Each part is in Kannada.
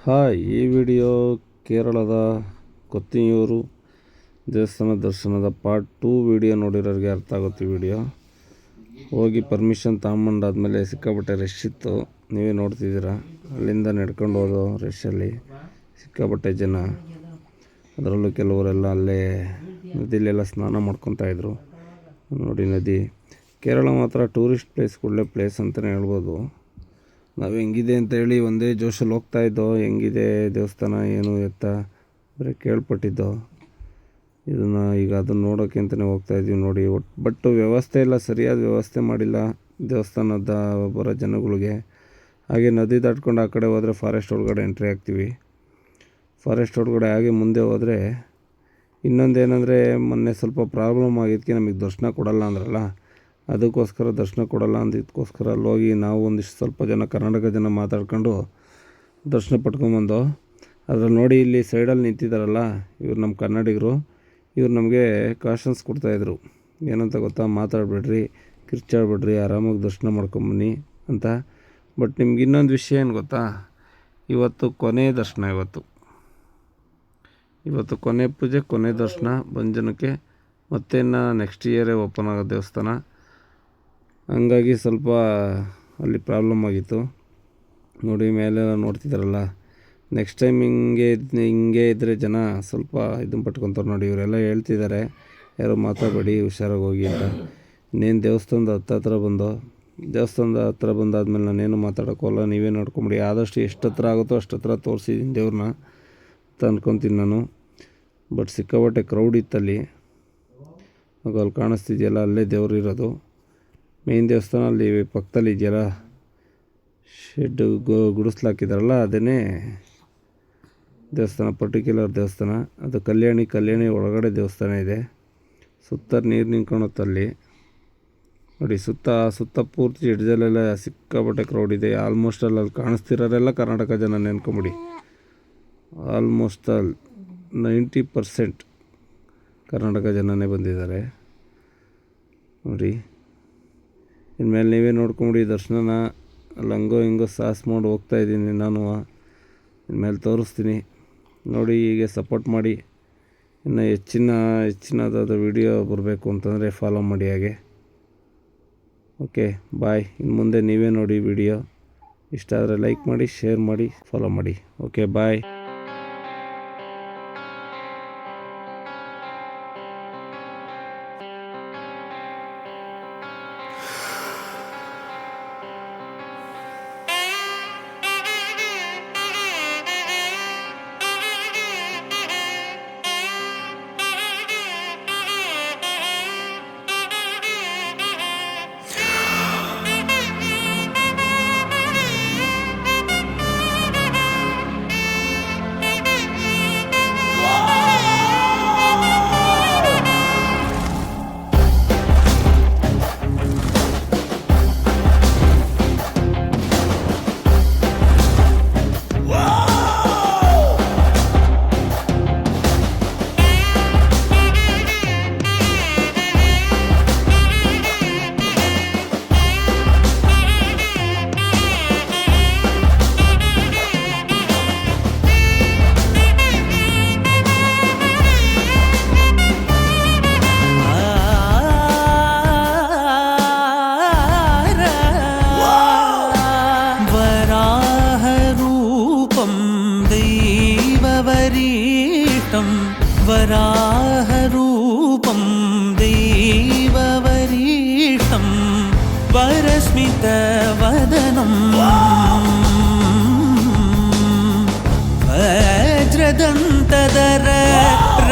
ಹಾಯ್, ಈ ವಿಡಿಯೋ ಕೇರಳದ ಕೊತ್ತಿಯೂರು ದೇವಸ್ಥಾನ ದರ್ಶನದ ಪಾರ್ಟ್ 2 ವಿಡಿಯೋ ನೋಡಿರೋರಿಗೆ ಅರ್ಥ ಆಗುತ್ತೆ. ಈ ವಿಡಿಯೋ ಹೋಗಿ ಪರ್ಮಿಷನ್ ತಗೊಂಬಂದಾದ್ಮೇಲೆ ಸಿಕ್ಕಾಪಟ್ಟೆ ರಶ್ ಇತ್ತು, ನೀವೇ ನೋಡ್ತಿದ್ದೀರಾ. ಅಲ್ಲಿಂದ ನಡ್ಕೊಂಡು ಹೋದೋ ರಶಲ್ಲಿ ಸಿಕ್ಕಾಪಟ್ಟೆ ಜನ, ಅದರಲ್ಲೂ ಕೆಲವರೆಲ್ಲ ಅಲ್ಲೇ ನದಿಲೆಲ್ಲ ಸ್ನಾನ ಮಾಡ್ಕೊತಾಯಿದ್ರು. ನೋಡಿ ನದಿ. ಕೇರಳ ಮಾತ್ರ ಟೂರಿಸ್ಟ್ ಪ್ಲೇಸ್, ಒಳ್ಳೆ ಪ್ಲೇಸ್ ಅಂತಲೇ ಹೇಳ್ಬೋದು. ನಾವು ಹೆಂಗಿದೆ ಅಂತೇಳಿ ಒಂದೇ ಜೋಶಲ್ಲಿ ಹೋಗ್ತಾಯಿದ್ದೋ, ಹೆಂಗಿದೆ ದೇವಸ್ಥಾನ ಏನು ಎತ್ತ ಬರೀ ಕೇಳ್ಪಟ್ಟಿದ್ದೋ. ಈಗ ಅದನ್ನು ನೋಡೋಕ್ಕೆ ಅಂತಲೇ ಹೋಗ್ತಾಯಿದ್ದೀವಿ. ನೋಡಿ ಬಟ್ ವ್ಯವಸ್ಥೆ ಎಲ್ಲ ಸರಿಯಾದ ವ್ಯವಸ್ಥೆ ಮಾಡಿಲ್ಲ ದೇವಸ್ಥಾನದ ಬರೋ ಜನಗಳಿಗೆ. ಹಾಗೆ ನದಿ ದಾಟ್ಕೊಂಡು ಆ ಕಡೆ ಹೋದರೆ ಫಾರೆಸ್ಟ್ ಒಳಗಡೆ ಎಂಟ್ರಿ ಆಗ್ತೀವಿ. ಫಾರೆಸ್ಟ್ ಒಳಗಡೆ ಹಾಗೆ ಮುಂದೆ ಹೋದರೆ ಇನ್ನೊಂದೇನೆಂದರೆ, ಮೊನ್ನೆ ಸ್ವಲ್ಪ ಪ್ರಾಬ್ಲಮ್ ಆಗಿದ್ದಕ್ಕೆ ನಮಗೆ ದರ್ಶನ ಕೊಡಲ್ಲ ಅಂದ್ರಲ್ಲ, ಅದಕ್ಕೋಸ್ಕರ ದರ್ಶನ ಕೊಡಲ್ಲ ಅಂದಿದ್ದಕ್ಕೋಸ್ಕರ ಅಲ್ಲೋಗಿ ನಾವು ಒಂದಿಷ್ಟು ಸ್ವಲ್ಪ ಜನ ಕರ್ನಾಟಕ ಜನ ಮಾತಾಡ್ಕೊಂಡು ದರ್ಶನ ಪಡ್ಕೊಂಬಂದು. ಅದ್ರಲ್ಲಿ ನೋಡಿ ಇಲ್ಲಿ ಸೈಡಲ್ಲಿ ನಿಂತಿದ್ದಾರಲ್ಲ, ಇವ್ರು ನಮ್ಮ ಕನ್ನಡಿಗರು. ಇವ್ರು ನಮಗೆ ಕಾಷನ್ಸ್ ಕೊಡ್ತಾಯಿದ್ರು. ಏನಂತ ಗೊತ್ತಾ, ಮಾತಾಡಬೇಡ್ರಿ, ಕಿರ್ಚಾಡ್ಬೇಡ್ರಿ, ಆರಾಮಾಗಿ ದರ್ಶನ ಮಾಡ್ಕೊಂಬನ್ನಿ ಅಂತ. ಬಟ್ ನಿಮ್ಗೆ ಇನ್ನೊಂದು ವಿಷಯ ಏನು ಗೊತ್ತಾ, ಇವತ್ತು ಕೊನೆ ದರ್ಶನ. ಇವತ್ತು ಕೊನೆ ಪೂಜೆ, ಕೊನೆ ದರ್ಶನ ಬಂದ ಜನಕ್ಕೆ. ಮತ್ತೆ ನೆಕ್ಸ್ಟ್ ಇಯರೇ ಓಪನ್ ಆಗೋ ದೇವಸ್ಥಾನ. ಹಂಗಾಗಿ ಸ್ವಲ್ಪ ಅಲ್ಲಿ ಪ್ರಾಬ್ಲಮ್ ಆಗಿತ್ತು. ನೋಡಿ ಮೇಲೆಲ್ಲ ನೋಡ್ತಿದ್ದಾರಲ್ಲ, ನೆಕ್ಸ್ಟ್ ಟೈಮ್ ಹಿಂಗೆ ಇದ್ದರೆ ಜನ ಸ್ವಲ್ಪ ಇದನ್ನು ಪಟ್ಕೊತಾರೆ. ನೋಡಿ ಇವರೆಲ್ಲ ಹೇಳ್ತಿದ್ದಾರೆ, ಯಾರೋ ಮಾತಾಡಬೇಡಿ, ಹುಷಾರಾಗಿ ಹೋಗಿ ಅಂತ. ಇನ್ನೇನು ದೇವಸ್ಥಾನದ ದೇವಸ್ಥಾನದ ಹತ್ರ ಬಂದಾದ್ಮೇಲೆ ನಾನೇನು ಮಾತಾಡೋಕ್ಕೋಲ್ಲ, ನೀವೇ ನೋಡ್ಕೊಂಬಿಡಿ. ಆದಷ್ಟು ಎಷ್ಟು ಹತ್ರ ಆಗುತ್ತೋ ಅಷ್ಟು ಹತ್ರ ತೋರಿಸಿದ್ದೀನಿ ದೇವ್ರನ್ನ ಅಂತ ಅಂದ್ಕೊತೀನಿ ನಾನು. ಬಟ್ ಸಿಕ್ಕಾಪಟ್ಟೆ ಕ್ರೌಡ್ ಇತ್ತಲ್ಲಿ. ಅಲ್ಲಿ ಕಾಣಿಸ್ತಿದೆಯಲ್ಲ, ಅಲ್ಲೇ ದೇವ್ರು ಇರೋದು. ಮೇನ್ ದೇವಸ್ಥಾನ ಅಲ್ಲಿ ಪಕ್ಕದಲ್ಲಿ ಇದೆಯಲ್ಲ, ಶೆಡ್ಡು ಗುಡಿಸ್ಲಾಕಿದಾರಲ್ಲ, ಅದೇ ದೇವಸ್ಥಾನ, ಪರ್ಟಿಕ್ಯುಲರ್ ದೇವಸ್ಥಾನ. ಅದು ಕಲ್ಯಾಣಿ ಒಳಗಡೆ ದೇವಸ್ಥಾನ ಇದೆ. ಸುತ್ತ ನೀರು ನಿಂತ್ಕೊಳತ್ತಲ್ಲಿ ನೋಡಿ. ಸುತ್ತ ಪೂರ್ತಿ ಎಡ್ಜಲ್ಲೆಲ್ಲ ಸಿಕ್ಕಾಪಟ್ಟೆ ಕ್ರೌಡ್ ಇದೆ. ಆಲ್ಮೋಸ್ಟ್ ಅಲ್ಲಿ ಕಾಣಿಸ್ತಿರೋರೆಲ್ಲ ಕರ್ನಾಟಕ ಜನ ನೆನ್ಕೊಂಬಿಡಿ. ಆಲ್ಮೋಸ್ಟ್ 90% ಕರ್ನಾಟಕ ಜನನೇ ಬಂದಿದ್ದಾರೆ ನೋಡಿ. ಇನ್ಮೇಲೆ ನೀವೇ ನೋಡ್ಕೊಂಬಿಡಿ ದರ್ಶನನ. ಅಲ್ಲಿ ಹಂಗೋ ಹಿಂಗೋ ಸಾಹಸ ಮಾಡಿ ಹೋಗ್ತಾಯಿದ್ದೀನಿ ನಾನು. ಇನ್ಮೇಲೆ ತೋರಿಸ್ತೀನಿ ನೋಡಿ. ಹೀಗೆ ಸಪೋರ್ಟ್ ಮಾಡಿ. ಇನ್ನು ಹೆಚ್ಚಿನದಾದ ವಿಡಿಯೋ ಬರಬೇಕು ಅಂತಂದರೆ ಫಾಲೋ ಮಾಡಿ ಹಾಗೆ. ಓಕೆ, ಬಾಯ್. ಇನ್ನು ಮುಂದೆ ನೀವೇ ನೋಡಿ ವಿಡಿಯೋ. ಇಷ್ಟ ಆದರೆ ಲೈಕ್ ಮಾಡಿ, ಶೇರ್ ಮಾಡಿ, ಫಾಲೋ ಮಾಡಿ. ಓಕೆ, ಬಾಯ್. वराहरूपं दैववरीष्टं वरस्मितवदनं वज्रदन्तधर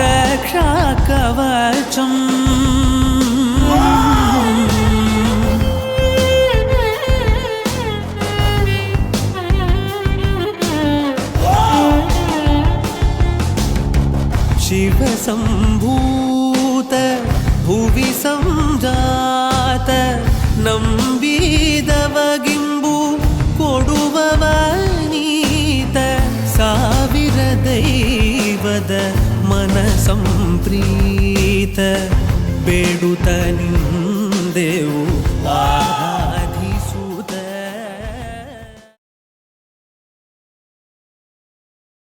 रक्षाकवचम् ಶಿವಸಂಭೂತ ಭುವಿ ಸಂಜಾತ ನಂಬಿದವಗಿಂಬು ಕೊಡುವವನೀತ ಸಾವಿರ ದೈವದ ಮನ ಸಂಪ್ರೀತ ಬೇಡುತ್ತ